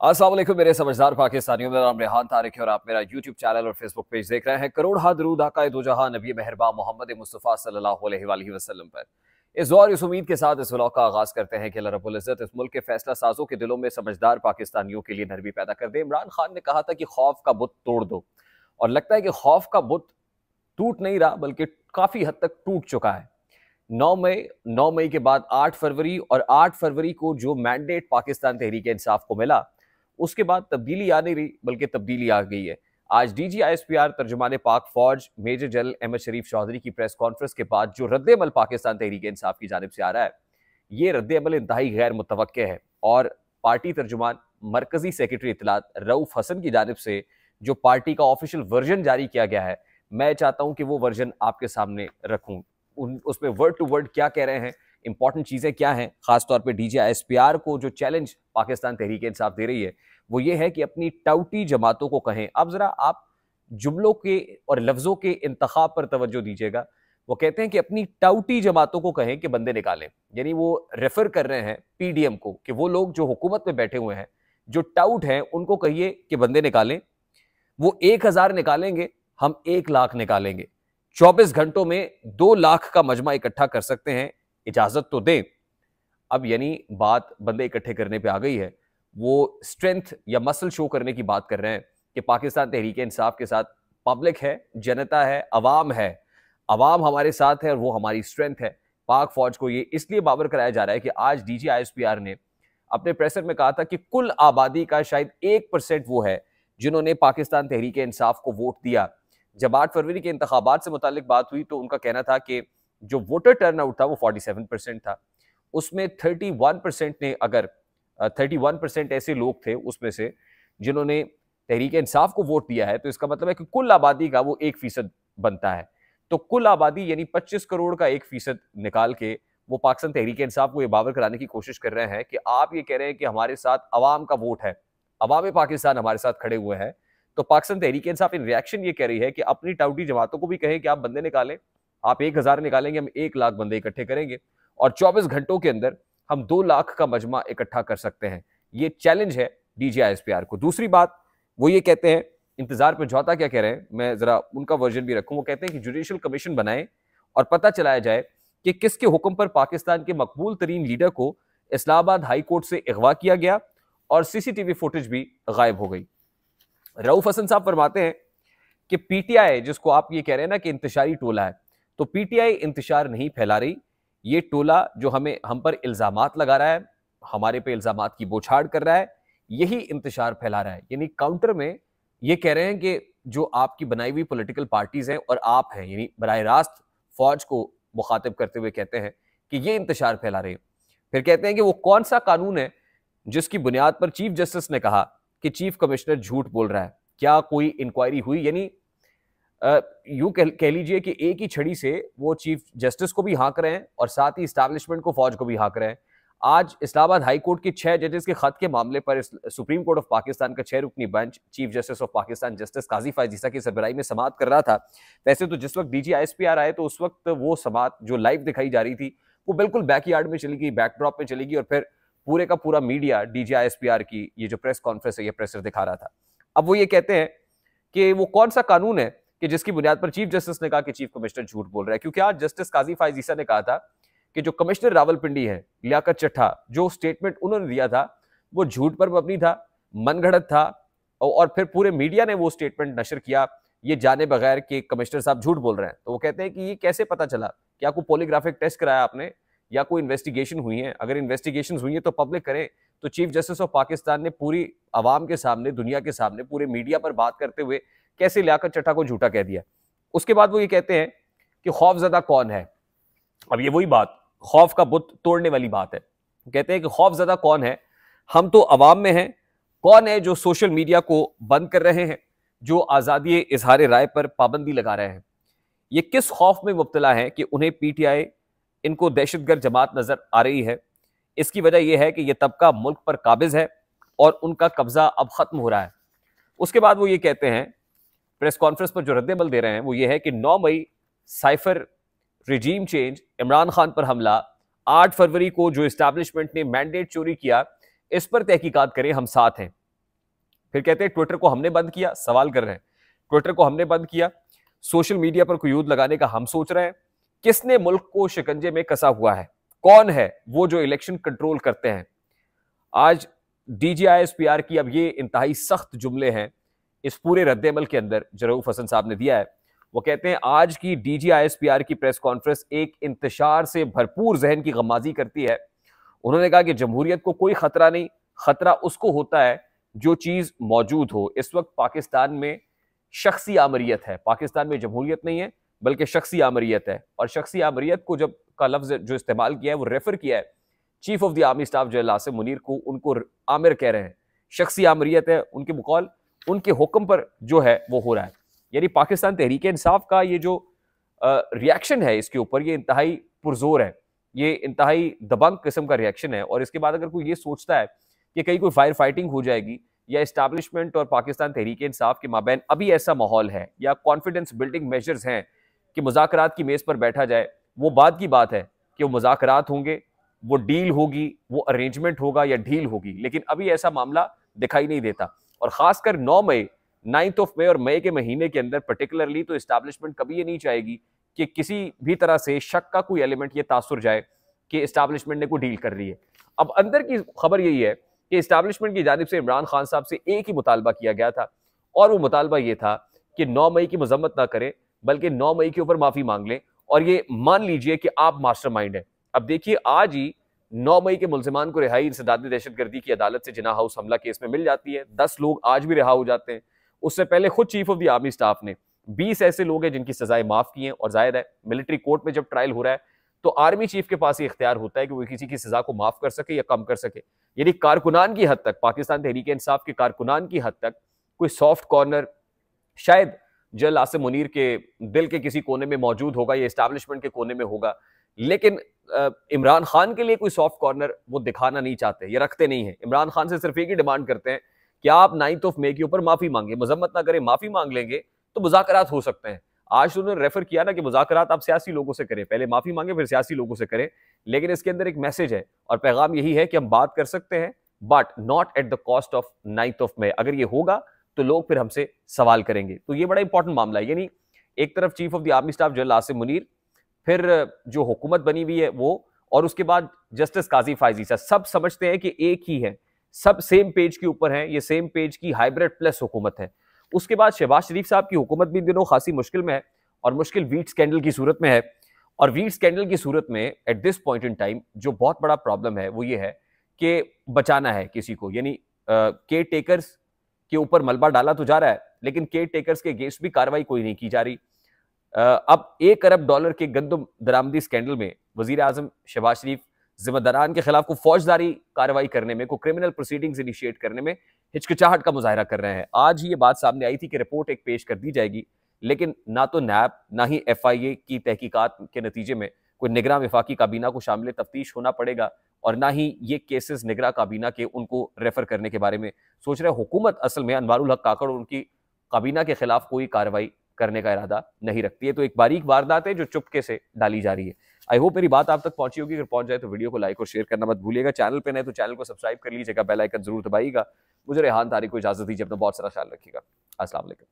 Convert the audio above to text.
अस्सलाम वालेकुम मेरे समझदार पाकिस्तानियों। मेरा नाम रेहान तारिक है और आप मेरा यूट्यूब चैनल और फेसबुक पेज देख रहे हैं। करोड़ हा दरूद आका दो जहां नबी मेहरबा मोहम्मद मुस्तफ़ा सल्लल्लाहु अलैहि वसल्लम पर। इस दौर इस उम्मीद के साथ इस व्लॉग का आगाज करते हैं कि अल्लाह रब्बुल इज्जत इस मुल्क के फैसला साजों के दिलों में समझदार पाकिस्तानियों के लिए नरमी पैदा कर दे। इमरान खान ने कहा था कि खौफ का बुत तोड़ दो, और लगता है कि खौफ का बुत टूट नहीं रहा बल्कि काफी हद तक टूट चुका है। 9 मई के बाद 8 फरवरी और 8 फरवरी को जो मैंडेट पाकिस्तान तहरीक इंसाफ को मिला, उसके बाद तब्दीली आ नहीं रही बल्कि तब्दीली आ गई है। आज DGISPR तर्जुमान पाक फौज मेजर जनरल अहमद शरीफ चौधरी की प्रेस कॉन्फ्रेंस के बाद जो रद्द-ए-अमल पाकिस्तान तहरीक इंसाफ की जानिब से आ रहा है, ये रद्द-ए-अमल इंतहाई गैर मुतवक्के है। और पार्टी तर्जुमान मरकजी सेक्रेटरी इत्तलात रऊफ हसन की जानिब से जो पार्टी का ऑफिशियल वर्जन जारी किया गया है, मैं चाहता हूं कि वो वर्जन आपके सामने रखूं। उसमें वर्ड टू वर्ड क्या कह रहे हैं, इंपॉर्टेंट चीजें क्या हैं। खासतौर पे DGISPR को जो चैलेंज पाकिस्तान तहरीक इंसाफ दे रही है वो ये है कि अपनी टाउटी जमातों को कहें। अब जरा आप जुमलों के और लफ्जों के इंतखाब पर तवज्जो दीजिएगा। वो कहते हैं कि अपनी टाउटी जमातों को कहें कि बंदे निकालें, यानी वो रेफर कर रहे हैं PDM को कि वो लोग जो हुकूमत में बैठे हुए हैं, जो टाउट हैं, उनको कहिए कि बंदे निकालें। वो 1000 निकालेंगे, हम 1 लाख निकालेंगे। 24 घंटों में 2 लाख का मजमा इकट्ठा कर सकते हैं, इजाजत तो दें। अब यानी बात बंदे इकट्ठे करने पे आ गई है। वो स्ट्रेंथ या मसल शो करने की बात कर रहे हैं कि पाकिस्तान तहरीक इंसाफ के साथ पब्लिक है, जनता है, अवाम है। अवाम हमारे साथ है और वो हमारी स्ट्रेंथ है। पाक फौज को ये इसलिए बावर कराया जा रहा है कि आज DGISPR ने अपने प्रेसर में कहा था कि कुल आबादी का शायद 1% वो है जिन्होंने पाकिस्तान तहरीक इंसाफ को वोट दिया। जब 8 फरवरी के इंतखाबात से मुतालिक बात हुई तो उनका कहना था कि जो वोटर टर्नआउट था वो 47% था। उसमें 31% ने, अगर 31% ऐसे लोग थे उसमें से जिन्होंने तहरीक इंसाफ को वोट दिया है, तो इसका मतलब है कि कुल आबादी का वो 1% बनता है। तो कुल आबादी यानी 25 करोड़ का 1% निकाल के वो पाकिस्तान तहरीक इंसाफ को ये बावर कराने की कोशिश कर रहे हैं कि आप ये कह रहे हैं कि हमारे साथ अवाम का वोट है, अवाम पाकिस्तान हमारे साथ खड़े हुए हैं। तो पाकिस्तान तहरीक इंसाफ इन रिएक्शन ये कह रही है कि अपनी टाउटी जमातों को भी कहें कि आप बंदे निकालें। आप 1000 निकालेंगे, हम 1 लाख बंदे इकट्ठे करेंगे और 24 घंटों के अंदर हम 2 लाख का मजमा इकट्ठा कर सकते हैं। ये चैलेंज है DGISPR को। दूसरी बात वो ये कहते हैं, इंतजार पे जौता क्या कह रहे हैं, मैं जरा उनका वर्जन भी रखूं। वो कहते हैं कि जुडिशियल कमीशन बनाएं और पता चलाया जाए कि किसके हुक्म पर पाकिस्तान के मकबूल तरीन लीडर को इस्लामाबाद हाई कोर्ट से अगवा किया गया और CCTV फुटेज भी गायब हो गई। रऊफ हसन साहब फरमाते हैं कि PTI, जिसको आप ये कह रहे हैं ना कि इंतशारी टोला है, तो PTI इंतशार नहीं फैला रही। ये टोला जो हम पर इल्जामात लगा रहा है, हमारे पे इल्जामात की बौछार कर रहा है, यही इंतशार फैला रहा है। यानी काउंटर में ये कह रहे हैं कि जो आपकी बनाई हुई पॉलिटिकल पार्टीज हैं और आप हैं, यानी बराह रास्त फौज को मुखातिब करते हुए कहते हैं कि ये इंतशार फैला रहे हैं। फिर कहते हैं कि वो कौन सा कानून है जिसकी बुनियाद पर चीफ जस्टिस ने कहा कि चीफ कमिश्नर झूठ बोल रहा है। क्या कोई इंक्वायरी हुई? यानी यूं कह लीजिए कि एक ही छड़ी से वो चीफ जस्टिस को भी हाँक रहे हैं और साथ ही इस्टेब्लिशमेंट को, फौज को भी हाँक रहे हैं। आज इस्लामाबाद हाई कोर्ट के 6 जजेस के खत के मामले पर सुप्रीम कोर्ट ऑफ पाकिस्तान का 6 रुकनी bench chief justice of Pakistan justice Qazi Faez Isa की सरबराही में समाअत कर रहा था। वैसे तो जिस वक्त DGISPR आए तो उस वक्त वो समाअत जो लाइव दिखाई जा रही थी वो बिल्कुल बैकयार्ड में चली गई, बैकड्रॉप में चली गई, और फिर पूरे का पूरा मीडिया DGISPR की ये जो प्रेस कॉन्फ्रेंस है, ये प्रेसर दिखा रहा था। अब वो ये कहते हैं कि वो कौन सा कानून है कि जिसकी बुनियाद पर चीफ जस्टिस ने कहा कि चीफ कमिश्नर झूठ बोल रहा है। क्योंकि आज जस्टिस काजी फायज ईसा ने कहा था कि जो कमिश्नर रावलपिंडी है, लियाकत चट्टा, जो स्टेटमेंट उन्होंने दिया था वो झूठ पर मबनी था, मनगढ़ंत था, और फिर पूरे मीडिया ने वो स्टेटमेंट नशर किया ये जाने बगैर कि कमिश्नर साहब झूठ बोल रहे हैं। तो वो कहते हैं कि ये कैसे पता चला? क्या कोई पॉलीग्राफिक टेस्ट कराया आपने या कोई इन्वेस्टिगेशन हुई है? अगर इन्वेस्टिगेशन हुई है तो पब्लिक करे। तो चीफ जस्टिस ऑफ पाकिस्तान ने पूरी आवाम के सामने, दुनिया के सामने, पूरे मीडिया पर बात करते हुए कैसे लियाकत चट्टा को झूठा कह दिया। उसके बाद वो ये कहते हैं कि खौफजदा कौन है। अब ये वही बात, खौफ का बुत तोड़ने वाली बात है। कहते हैं कि खौफजदा कौन है? हम तो अवाम में हैं। कौन है जो सोशल मीडिया को बंद कर रहे हैं, जो आज़ादी इजहार राय पर पाबंदी लगा रहे हैं? ये किस खौफ में मुब्तला है कि उन्हें PTI इनको दहशतगर्द जमात नजर आ रही है? इसकी वजह यह है कि यह तबका मुल्क पर काबिज है और उनका कब्जा अब खत्म हो रहा है। उसके बाद वो ये कहते हैं, प्रेस कॉन्फ्रेंस पर जो रद्द-ए-अमल दे रहे हैं वो ये है कि 9 मई cipher regime change, Imran Khan पर हमला, 8 फरवरी को जो इस्टेब्लिशमेंट ने मैंडेट चोरी किया, इस पर तहकीकात करें, हम साथ हैं। फिर कहते हैं ट्विटर को हमने बंद किया, सवाल कर रहे हैं ट्विटर को हमने बंद किया, सोशल मीडिया पर कुयूद लगाने का हम सोच रहे हैं। किसने मुल्क को शिकंजे में कसा हुआ है? कौन है वो जो इलेक्शन कंट्रोल करते हैं? आज DGISPR की अब ये इंतहाई सख्त जुमले हैं इस पूरे रद्द-ए-अमल के अंदर जो रऊफ हसन साहब ने दिया है। वो कहते हैं आज की DGISPR की प्रेस कॉन्फ्रेंस एक इंतशार से भरपूर जहन की गमाजी करती है। उन्होंने कहा कि जमहूरियत को कोई खतरा नहीं, खतरा उसको होता है जो चीज मौजूद हो। इस वक्त पाकिस्तान में शख्सी आमरियत है, पाकिस्तान में जमहूरियत नहीं है बल्कि शख्सी आमरियत है। और शख्सी आमरियत को जब का लफ्ज जो इस्तेमाल किया है वो रेफर किया है chief of the army staff general Asim Munir को, उनको आमिर कह रहे हैं। शख्सी आमरियत है, उनके मुकॉल उनके हुक्म पर जो है वो हो रहा है। यानी पाकिस्तान तहरीक इंसाफ का ये जो रिएक्शन है इसके ऊपर, ये इंतहाई पुरजोर है, ये इंतहाई दबंग किस्म का रिएक्शन है। और इसके बाद अगर कोई ये सोचता है कि कहीं कोई फायर फाइटिंग हो जाएगी या इस्टेब्लिशमेंट और पाकिस्तान तहरीक इंसाफ के माबैन अभी ऐसा माहौल है या कॉन्फिडेंस बिल्डिंग मेजर्स हैं कि मुज़ाकरात की मेज़ पर बैठा जाए, वो बात की बात है कि वो मुज़ाकरात होंगे, वो डील होगी, वो अरेंजमेंट होगा या डील होगी। लेकिन अभी ऐसा मामला दिखाई नहीं देता। और खासकर 9 मई, 9th ऑफ मई और मई के महीने के अंदर पर्टिकुलरली तो इस्टेब्लिशमेंट कभी ये नहीं चाहेगी कि किसी भी तरह से शक का कोई एलिमेंट ये तासुर जाए कि इस्टेब्लिशमेंट ने कोई डील कर रही है। अब अंदर की खबर यही है कि इस्टेब्लिशमेंट की जानिब से इमरान खान साहब से एक ही मुतालबा किया गया था और वो मुतालबा ये था कि 9 मई की मजम्मत ना करें बल्कि 9 मई के ऊपर माफी मांग लें और ये मान लीजिए कि आप मास्टरमाइंड हैं। अब देखिए आज ही 9 मई के मुल्जिमान को रिहाई इंसदाद दहशतगर्दी की अदालत से जिना हाउस हमला केस में मिल जाती है। 10 लोग आज भी रिहा हो जाते हैं। उससे पहले खुद chief of the army staff ने 20 ऐसे लोग हैं जिनकी सजाएं माफ की हैं। और जाहिर है मिलिट्री कोर्ट में जब ट्रायल हो रहा है तो आर्मी चीफ के पास ये इख्तियार होता है कि वो किसी की सजा को माफ कर सके या कम कर सके। यानी कारकुनान की हद तक, पाकिस्तान तहरीक इंसाफ के कारकुनान की हद तक कोई सॉफ्ट कॉर्नर शायद जनरल आसिम मुनीर के दिल के किसी कोने में मौजूद होगा या एस्टैब्लिशमेंट के कोने में होगा, लेकिन इमरान खान के लिए कोई सॉफ्ट कॉर्नर वो दिखाना नहीं चाहते, ये रखते नहीं है। इमरान खान से सिर्फ एक ही डिमांड करते हैं कि आप 9th ऑफ मई के ऊपर माफी मांगे, मजम्मत ना करें, माफी मांग लेंगे तो मुज़ाकरात हो सकते हैं। आज तो उन्होंने रेफर किया ना कि मुज़ाकरात आप सियासी लोगों से करें, पहले माफी मांगे फिर सियासी लोगों से करें। लेकिन इसके अंदर एक मैसेज है और पैगाम यही है कि हम बात कर सकते हैं but not at the cost of 9th of May. अगर ये होगा तो लोग फिर हमसे सवाल करेंगे। तो ये बड़ा इंपॉर्टेंट मामला है। यानी एक तरफ chief of the army staff general Asim Munir, फिर जो हुकूमत बनी हुई है वो, और उसके बाद जस्टिस काजी फायजी साहब, सब समझते हैं कि एक ही है, सब सेम पेज के ऊपर हैं, ये सेम पेज की हाइब्रिड प्लस हुकूमत है। उसके बाद शहबाज शरीफ साहब की हुकूमत भी इन दिनों खासी मुश्किल में है और मुश्किल वीट स्कैंडल की सूरत में है। और वीट स्कैंडल की सूरत में at this point in time जो बहुत बड़ा प्रॉब्लम है वो ये है कि बचाना है किसी को। यानी केयर टेकर्स के ऊपर मलबा डाला तो जा रहा है लेकिन केयर टेकर्स के अगेंस्ट भी कार्रवाई कोई नहीं की जा रही। अब $1 अरब के गंदम दरामदी स्कैंडल में वजीर आजम शहबाज शरीफ जिम्मेदारान के खिलाफ को फौजदारी कार्रवाई करने में, को क्रिमिनल प्रोसीडिंग्स इनिशिएट करने में हिचकिचाहट का मुजाहरा कर रहे हैं। आज ही ये बात सामने आई थी कि रिपोर्ट एक पेश कर दी जाएगी, लेकिन ना तो नैब ना ही FIA की तहकीकात के नतीजे में कोई निगरान वफाकी काबीना को शामिल तफ्तीश होना पड़ेगा और ना ही ये केसेस निगरान काबीना के उनको रेफर करने के बारे में सोच रहे। हुकूमत असल में अनवारुल हक काकड़ और उनकी काबीना के खिलाफ कोई कार्रवाई करने का इरादा नहीं रखती है। तो एक बारीक वारदात है जो चुपके से डाली जा रही है। आई होप मेरी बात आप तक पहुंची होगी। अगर पहुंच जाए तो वीडियो को लाइक और शेयर करना मत भूलिएगा। चैनल पे नए तो चैनल को सब्सक्राइब कर लीजिएगा, बेल आइकन जरूर दबाइएगा। मुझे रेहान तारिक को इजाजत दीजिए, अपना बहुत सारा ख्याल रखिएगा। अस्सलाम वालेकुम।